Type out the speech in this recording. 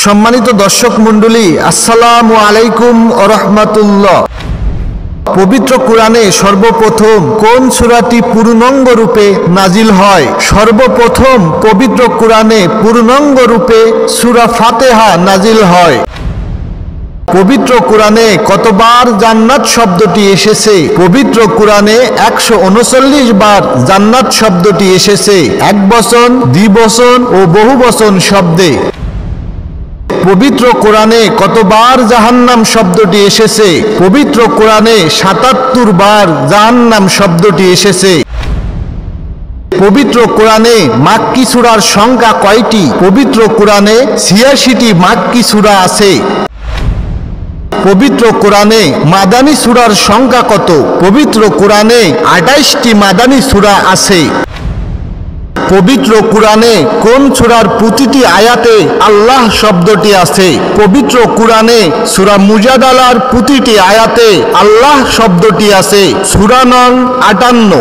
সম্মানিত দর্শক মণ্ডলী, আসসালামু আলাইকুম ওয়া রাহমাতুল্লাহ। পবিত্র কোরআনে সর্বপ্রথম কোন সূরাটি পূর্ণাঙ্গ রূপে নাজিল হয়? সর্বপ্রথম পবিত্র কোরআনে পূর্ণাঙ্গ রূপে সূরা ফাতিহা নাজিল হয়। পবিত্র কোরআনে কতবার জান্নাত শব্দটি এসেছে? পবিত্র কোরআনে 139 বার জান্নাত শব্দটি এসেছে, এক বচন, দ্বিবচন ও বহুবচন শব্দে। পবিত্র কোরআনে কতবার জাহান্নাম শব্দটি এসেছে? পবিত্র কোরআনে 77 বার জাহান্নাম শব্দটি এসেছে। পবিত্র কোরআনে মাক্কি সূরার সংখ্যা কয়টি? পবিত্র কোরআনে 86টি মাক্কি সূরা আছে। পবিত্র কোরআনে মাদানী সূরার সংখ্যা কত? পবিত্র কোরআনে 28টি মাদানী সূরা আছে। পবিত্র কোরআনে কোন সূরার প্রতিটি আয়াতে আল্লাহ শব্দটি আছে? পবিত্র কোরআনে সূরা মুজাদালার প্রতিটি আয়াতে আল্লাহ শব্দটি আছে। সূরা নং 58।